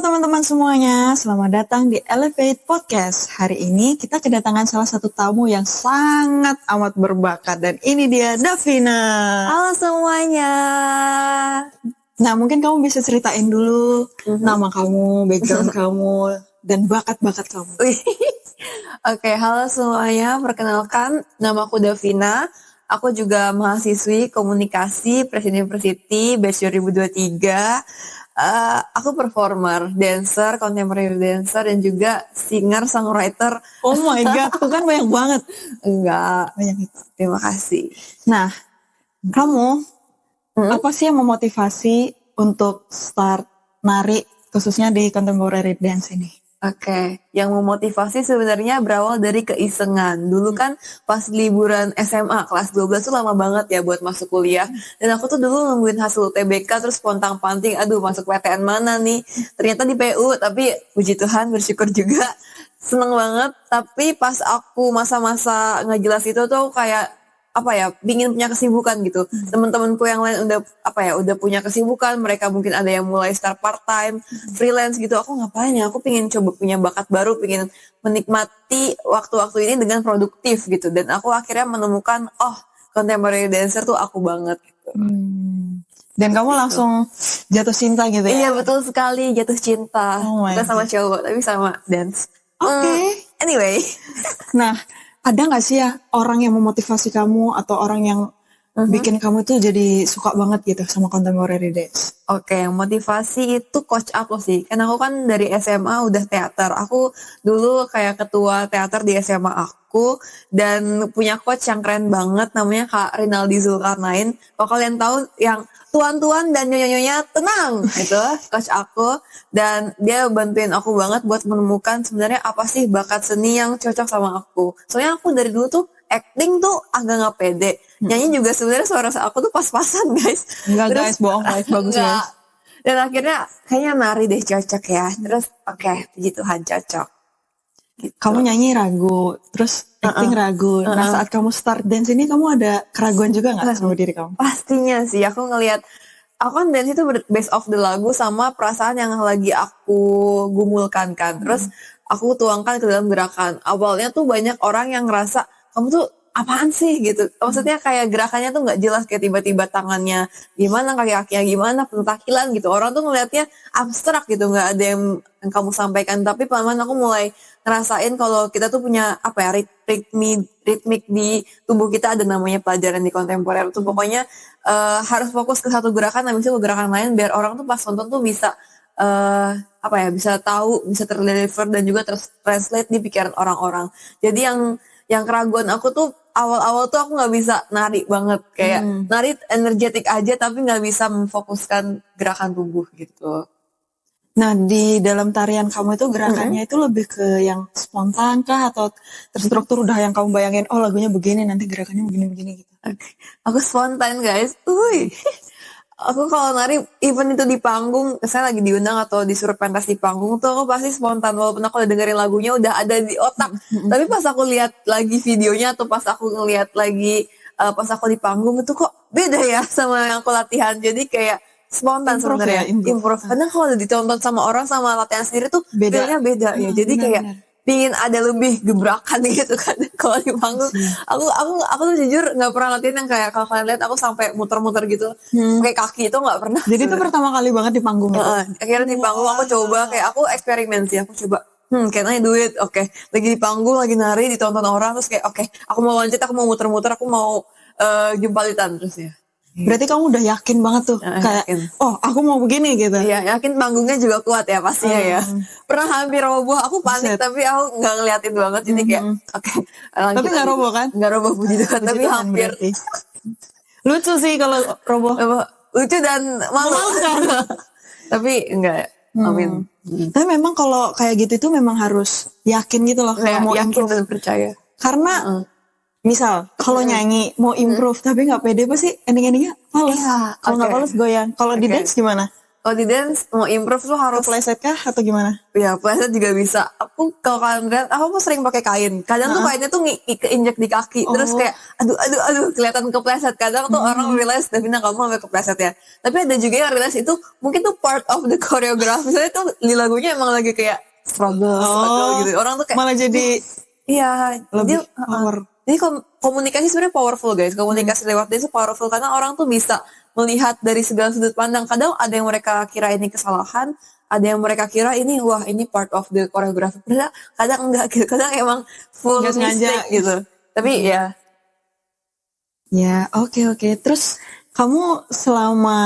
teman-teman semuanya, selamat datang di Elevate Podcast. Hari ini kita kedatangan salah satu tamu yang sangat amat berbakat dan ini dia Davina. Halo semuanya. Nah, mungkin kamu bisa ceritain dulu nama kamu, background kamu, dan bakat-bakat kamu. Oke, halo semuanya. Perkenalkan, nama aku Davina. Aku juga mahasiswi komunikasi Presiden University batch 2023. Aku performer, dancer, contemporary dancer, dan juga singer, songwriter. Oh my god, itu kan banyak banget. Enggak, Banyak itu. terima kasih. Nah, kamu apa sih yang memotivasi untuk start nari khususnya di contemporary dance ini? Oke, yang memotivasi sebenarnya berawal dari keisengan. Dulu kan pas liburan SMA kelas 12 tuh lama banget ya buat masuk kuliah. Dan aku tuh dulu nungguin hasil UTBK terus pontang-panting, aduh masuk PTN mana nih. Ternyata di PU, tapi puji Tuhan bersyukur juga. Seneng banget, tapi pas aku masa-masa ngejelas itu tuh kayak pingin punya kesibukan gitu. Teman-temanku yang lain udah punya kesibukan, mereka mungkin ada yang mulai start part time, freelance gitu. Aku ngapain ya? Aku pingin coba punya bakat baru, pingin menikmati waktu-waktu ini dengan produktif gitu. Dan aku akhirnya menemukan, contemporary dancer tuh aku banget gitu. Dan kamu langsung jatuh cinta gitu ya? Iya, betul sekali, jatuh cinta. Bukan sama cowok, tapi sama dance. Oke. Anyway. Nah, ada gak sih ya orang yang memotivasi kamu atau orang yang bikin kamu tuh jadi suka banget gitu sama contemporary dance? Oke, motivasi itu coach aku sih. Karena aku kan dari SMA udah teater. Aku dulu kayak ketua teater di SMA aku. Dan punya coach yang keren banget namanya Kak Rinaldi Zulkarnain. Kalau kalian tahu yang tuan-tuan dan nyonya-nyonya tenang itu coach aku. Dan dia bantuin aku banget buat menemukan sebenarnya apa sih bakat seni yang cocok sama aku. Soalnya aku dari dulu tuh acting tuh agak gak pede. Nyanyi juga sebenarnya suara aku tuh pas-pasan guys. Enggak guys, bohong guys, bagus guys. Dan akhirnya kayaknya nari deh cocok ya. Terus puji Tuhan cocok. Gitu. Kamu nyanyi ragu, terus acting ragu. Nah saat kamu start dance ini kamu ada keraguan juga gak sama diri kamu? Pastinya sih, aku kan dance itu based off the lagu sama perasaan yang lagi aku gumulkan kan. Terus aku tuangkan ke dalam gerakan. Awalnya tuh banyak orang yang ngerasa kamu tuh apaan sih gitu. Maksudnya kayak gerakannya tuh gak jelas, kayak tiba-tiba tangannya gimana, kaki-kakinya gimana, pentakilan gitu. Orang tuh ngelihatnya abstrak gitu, gak ada yang kamu sampaikan. Tapi pelan-pelan aku mulai ngerasain kalau kita tuh punya ritmik di tubuh kita, ada namanya pelajaran di kontemporer tuh. Pokoknya harus fokus ke satu gerakan, habis itu ke gerakan lain biar orang tuh pas nonton tuh bisa bisa tahu, bisa terdeliver dan juga translate di pikiran orang-orang. Jadi yang keraguan aku tuh awal-awal tuh aku nggak bisa nari banget, kayak nari energetik aja tapi nggak bisa memfokuskan gerakan tubuh gitu. Nah di dalam tarian kamu itu gerakannya itu lebih ke yang spontan kah atau terstruktur udah yang kamu bayangin lagunya begini nanti gerakannya begini-begini gitu? Aku spontan guys. Aku kalau nari even itu di panggung, saya lagi diundang atau disuruh pentas di panggung tuh aku pasti spontan walaupun aku udah dengerin lagunya udah ada di otak. Tapi pas aku lihat lagi videonya atau pas aku ngeliat lagi pas aku di panggung itu kok beda ya sama yang aku latihan. Jadi kayak spontan sebenarnya. Improve. Karena kalau ditonton sama orang sama latihan sendiri tuh feelnya beda ya. Jadi kayak pingin ada lebih gebrakan gitu kan kalau di panggung. Aku tuh jujur nggak pernah latihan yang kayak kalau kalian lihat aku sampai muter-muter gitu pakai kaki itu nggak pernah. Jadi itu pertama kali banget di panggung itu. Akhirnya di panggung aku coba, kayak aku eksperimen sih, aku coba can I do it? Oke. Lagi di panggung, lagi nari, ditonton orang, terus kayak aku mau lanjut, aku mau muter-muter, aku mau jumpalitan terus ya. Berarti kamu udah yakin banget tuh kayak yakin. Aku mau begini gitu. Iya, yakin panggungnya juga kuat ya pastinya ya. Pernah hampir roboh, aku panik tapi aku nggak ngeliatin banget, jadi kayak Tapi nggak roboh kan? Nggak roboh puji Tuhan, tapi hampir. Lucu sih kalau roboh. Lucu dan malu kan. Tapi enggak. Amin. Tapi memang kalau kayak gitu itu memang harus yakin gitu loh kalau mau yakin dan percaya. Karena misal kalau nyanyi mau improve tapi nggak pede pasti ending-endingnya males. Iya, Kalau nggak males goyang. Kalau di dance gimana? Kalau di dance mau improve tuh harus Kepleset kah atau gimana? ya pleset juga bisa. Aku kalau kalian lihat, aku tuh sering pakai kain. Kadang tuh kainnya tuh keinjek di kaki, terus kayak aduh kelihatan kepleset. Kadang tuh orang realize Davina kamu sampai kepleset ya. Tapi ada juga yang realize itu mungkin tuh part of the choreography. Misalnya tuh di lagunya emang lagi kayak struggle gitu. Orang tuh kayak malah jadi iya, lebih dia power. jadi komunikasi sebenarnya powerful guys. Komunikasi lewat dia itu powerful karena orang tuh bisa melihat dari segala sudut pandang. Kadang ada yang mereka kira ini kesalahan, ada yang mereka kira ini wah ini part of the choreography. Padahal kadang enggak gitu. Kadang emang full Nggak sengaja. mistake gitu. Tapi ya Ya, oke. Terus kamu selama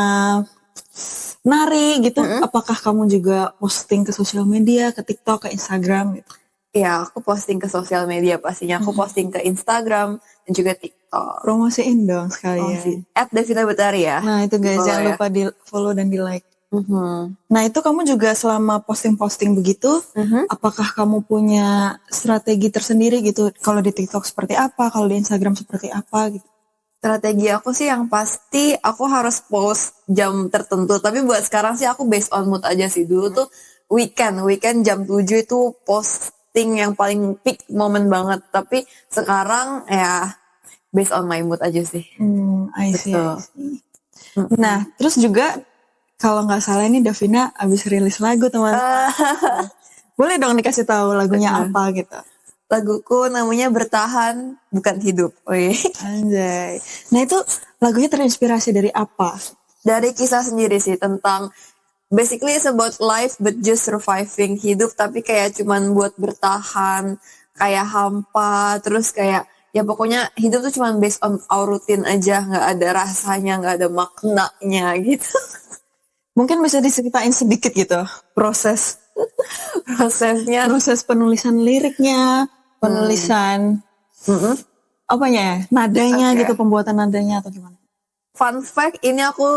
nari gitu, apakah kamu juga posting ke sosial media, ke TikTok, ke Instagram gitu? ya aku posting ke sosial media pastinya. Aku posting ke Instagram dan juga TikTok. Promosiin dong sekalian. @Davina Betari ya. Nah itu guys, Follow jangan ya. lupa di follow dan di like. Nah itu kamu juga selama posting-posting begitu, apakah kamu punya strategi tersendiri gitu? Kalau di TikTok seperti apa, kalau di Instagram seperti apa gitu? Strategi aku sih yang pasti aku harus post jam tertentu. Tapi buat sekarang sih aku based on mood aja sih. Dulu tuh weekend jam 7 itu posting yang paling peak moment banget. Tapi sekarang ya based on my mood aja sih. I see. Betul. Nah terus juga kalau nggak salah ini Davina abis rilis lagu teman. Boleh dong dikasih tahu lagunya apa gitu? Laguku namanya Bertahan Bukan Hidup. Wih. Anjay. Nah itu lagunya terinspirasi dari apa? Dari kisah sendiri sih tentang basically it's about life but just surviving hidup tapi kayak cuman buat bertahan kayak hampa terus kayak ya pokoknya hidup tuh cuman based on our routine aja nggak ada rasanya nggak ada maknanya gitu. Mungkin bisa diceritain sedikit gitu proses penulisan liriknya, penulisan apanya nadanya gitu, pembuatan nadanya atau gimana? Fun fact ini aku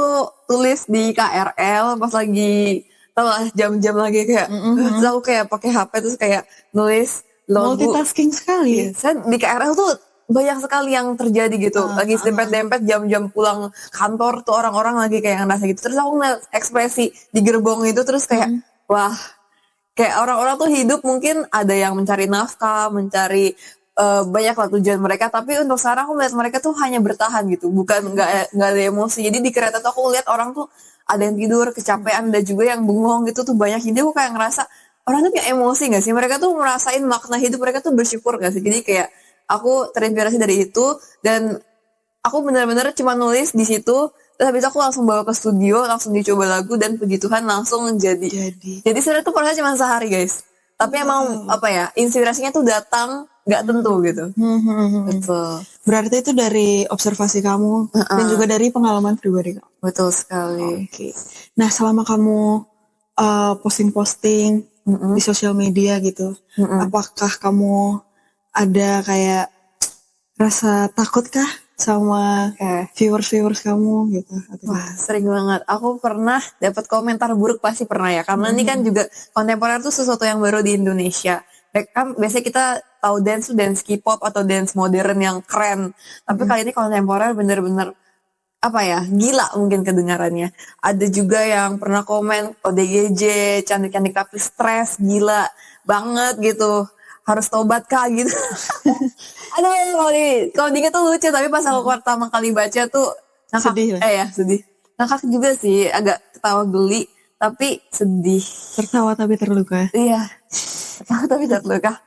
tulis di KRL pas lagi tau lah jam-jam lagi kayak terus aku kayak pakai HP terus kayak nulis lagu. Multitasking sekali. Saya di KRL tuh banyak sekali yang terjadi gitu. Lagi dempet-dempet jam-jam pulang kantor tuh orang-orang lagi kayak ngerasa gitu. Terus aku ngeliat ekspresi di gerbong itu terus kayak wah kayak orang-orang tuh hidup mungkin ada yang mencari nafkah, mencari banyak lah tujuan mereka. Tapi untuk sekarang aku lihat mereka tuh hanya bertahan gitu. Bukan nggak ada emosi. Jadi di kereta tuh aku lihat orang tuh ada yang tidur, kecapean, ada juga yang bengong gitu tuh banyak. Jadi aku kayak ngerasa orang tuh punya emosi gak sih? Mereka tuh merasain makna hidup, mereka tuh bersyukur gak sih? Jadi kayak aku terinspirasi dari itu dan aku benar-benar cuma nulis di situ. Terus habis itu aku langsung bawa ke studio, langsung dicoba lagu dan puji Tuhan langsung jadi. Jadi sebenarnya tuh prosesnya cuma sehari guys. Tapi emang apa ya inspirasinya tuh datang nggak tentu gitu. Betul. Berarti itu dari observasi kamu dan juga dari pengalaman pribadi kamu. Betul sekali. Oke. Nah selama kamu posting-posting di sosial media gitu, apakah kamu ada kayak rasa takut kah sama viewers kamu gitu? Wah sering banget. Aku pernah dapat komentar buruk pasti pernah ya. Karena ini kan juga kontemporer tuh sesuatu yang baru di Indonesia. Kan biasanya kita tahu dance tuh dance K-pop atau dance modern yang keren. Tapi kali ini kontemporer bener-bener apa ya gila mungkin kedengarannya. Ada juga yang pernah komen ODGJ cantik-cantik tapi stres gila banget gitu. Harus tobat kah gitu. Aduh kalau diinget tuh lucu tapi pas aku pertama kali baca tuh ngakak, sedih ya? Sedih. Ngakak juga sih agak ketawa geli tapi sedih. Tertawa tapi terluka. Iya. Tertawa tapi terluka.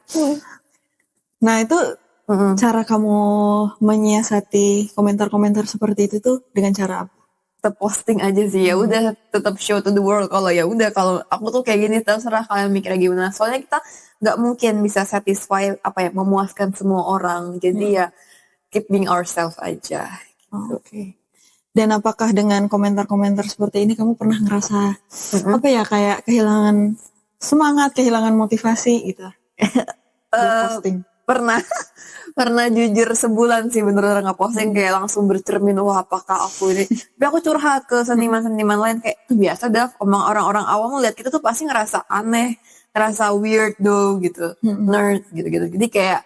Nah itu cara kamu menyiasati komentar-komentar seperti itu tuh dengan cara apa? Tetap posting aja sih ya udah tetap show to the world kalau ya udah kalau aku tuh kayak gini terserah kalian mikirnya gimana soalnya kita nggak mungkin bisa satisfy apa ya memuaskan semua orang jadi ya keep being ourselves aja gitu. Oke. Dan apakah dengan komentar-komentar seperti ini kamu pernah ngerasa apa ya kayak kehilangan semangat, kehilangan motivasi gitu? Posting. Pernah jujur sebulan sih bener-bener nggak posting kayak langsung bercermin wah apakah aku ini tapi aku curhat ke seniman-seniman lain kayak biasa dah omong orang-orang awam lihat kita tuh pasti ngerasa aneh ngerasa weird gitu nerd gitu jadi kayak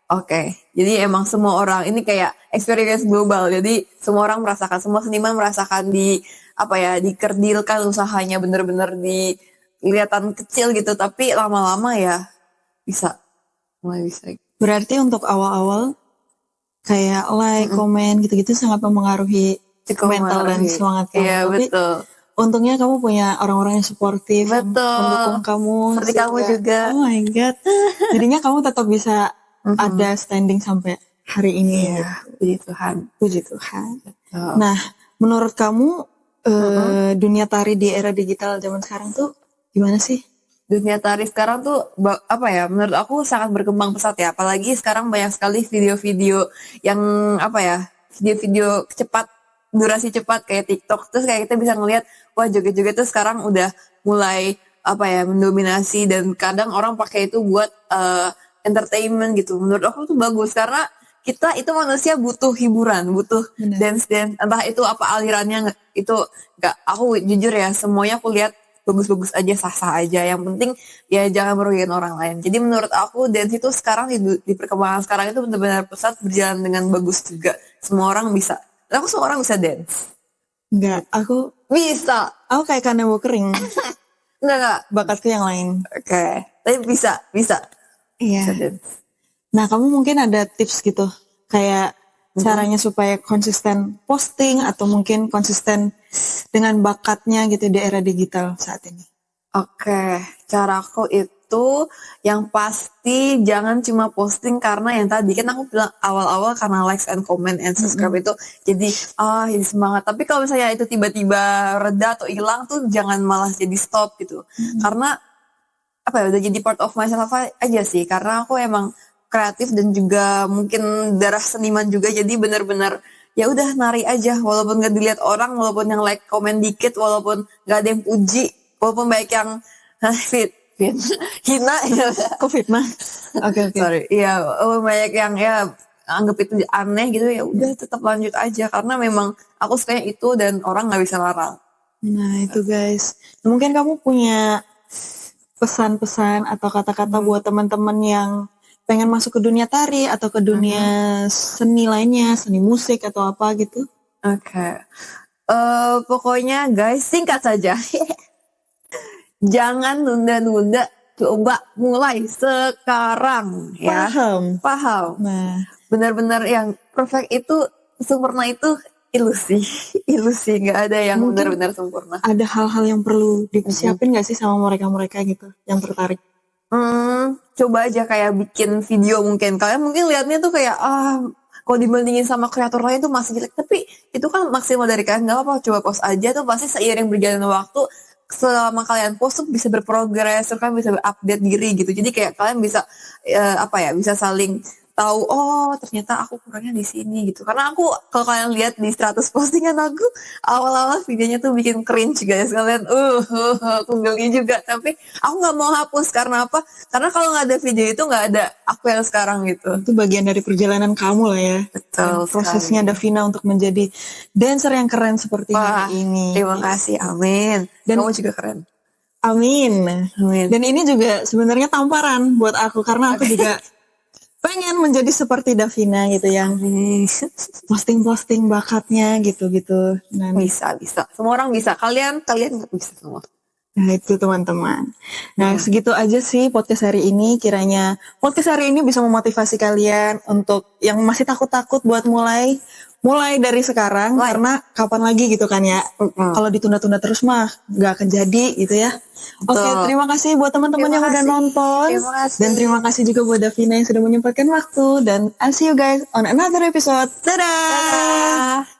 oke. Jadi emang semua orang ini kayak experience global jadi semua orang merasakan semua seniman merasakan di apa ya, dikerdilkan usahanya, bener-bener kelihatan kecil gitu, tapi lama-lama ya bisa, mulai bisa. Berarti untuk awal-awal kayak like, komen gitu-gitu sangat mempengaruhi mental dan semangat kamu. Iya, Tapi betul. untungnya kamu punya orang-orang yang suportif, yang Betul. mendukung kamu. Seperti kamu juga. Oh my god. Jadinya kamu tetap bisa ada standing sampai hari ini. Iya, puji Tuhan. Puji Tuhan. Betul. Nah, menurut kamu dunia tari di era digital zaman sekarang tuh gimana sih? Dunia tari sekarang tuh apa ya, menurut aku sangat berkembang pesat ya, apalagi sekarang banyak sekali video-video yang apa ya, video-video cepat, durasi cepat kayak TikTok, terus kayak kita bisa ngelihat wah joget-joget tuh sekarang udah mulai apa ya, mendominasi, dan kadang orang pakai itu buat entertainment gitu. Menurut aku tuh bagus karena kita itu manusia butuh hiburan, butuh dance, entah itu apa alirannya, itu nggak, aku jujur ya, semuanya aku lihat bagus-bagus aja, sah-sah aja. Yang penting ya jangan merugikan orang lain. Jadi menurut aku dance itu sekarang di perkembangan sekarang itu benar-benar pesat, berjalan dengan bagus juga. Semua orang bisa. Dan aku semua orang bisa dance. Enggak, aku Bisa. kayak kanebo kering. Enggak. Bakatku yang lain. Oke. Tapi bisa. Bisa Iya. dance. Nah, kamu mungkin ada tips gitu, kayak caranya supaya konsisten posting atau mungkin konsisten dengan bakatnya gitu di era digital saat ini. Oke, caraku itu yang pasti jangan cuma posting karena yang tadi kan aku bilang awal-awal karena likes and comment and subscribe itu jadi jadi semangat. Tapi kalau misalnya itu tiba-tiba reda atau hilang tuh jangan malah jadi stop gitu. Karena apa ya, udah jadi part of myself aja sih, karena aku emang kreatif dan juga mungkin darah seniman juga, jadi benar-benar ya udah nari aja, walaupun gak dilihat orang, walaupun yang like komen dikit, walaupun gak ada yang puji, walaupun baik yang hina ya. Kok fitnah? Oke. Sorry, iya, banyak yang ya anggap itu aneh gitu, ya udah tetap lanjut aja karena memang aku sukanya itu dan orang nggak bisa larang. Nah itu guys, mungkin kamu punya pesan-pesan atau kata-kata buat teman-teman yang pengen masuk ke dunia tari atau ke dunia seni lainnya, seni musik atau apa gitu? Oke. Pokoknya guys, singkat saja. Jangan nunda-nunda, coba mulai sekarang ya. Paham. Nah, benar-benar yang perfect itu, sempurna itu ilusi, nggak ada yang benar-benar sempurna. Ada hal-hal yang perlu disiapin nggak sih sama mereka-mereka gitu yang tertarik? Coba aja kayak bikin video, mungkin kalian mungkin liatnya tuh kayak kalau dibandingin sama kreator lain tuh masih jelek, tapi itu kan maksimal dari kalian, nggak apa-apa, coba post aja tuh, pasti seiring berjalannya waktu, selama kalian post tuh bisa berprogres, terus kalian bisa update diri gitu, jadi kayak kalian bisa bisa saling tahu, oh ternyata aku kurangnya di sini gitu. Karena aku, kalau kalian lihat di 100 postingan aku, awal-awal videonya tuh bikin cringe guys, kalian aku geli juga, tapi aku nggak mau hapus. Karena apa? Karena kalau nggak ada video itu nggak ada aku yang sekarang gitu. Itu bagian dari perjalanan kamu lah ya. Betul. Prosesnya Davina untuk menjadi dancer yang keren seperti hari ini. Terima kasih, amin. Dan kamu juga keren. Amin. Dan ini juga sebenarnya tamparan buat aku, karena aku juga pengen menjadi seperti Davina gitu, yang posting-posting bakatnya gitu-gitu. Nah, bisa. Semua orang bisa. Kalian bisa semua. Nah itu teman-teman. Nah segitu aja sih podcast hari ini. Kiranya podcast hari ini bisa memotivasi kalian untuk yang masih takut-takut buat mulai dari sekarang, karena kapan lagi gitu kan ya. Kalau ditunda-tunda terus mah gak akan jadi gitu ya. Oke, terima kasih buat teman-teman yang udah nonton. Dan terima kasih juga buat Davina yang sudah menyempatkan waktu. Dan I'll see you guys on another episode. Dadah!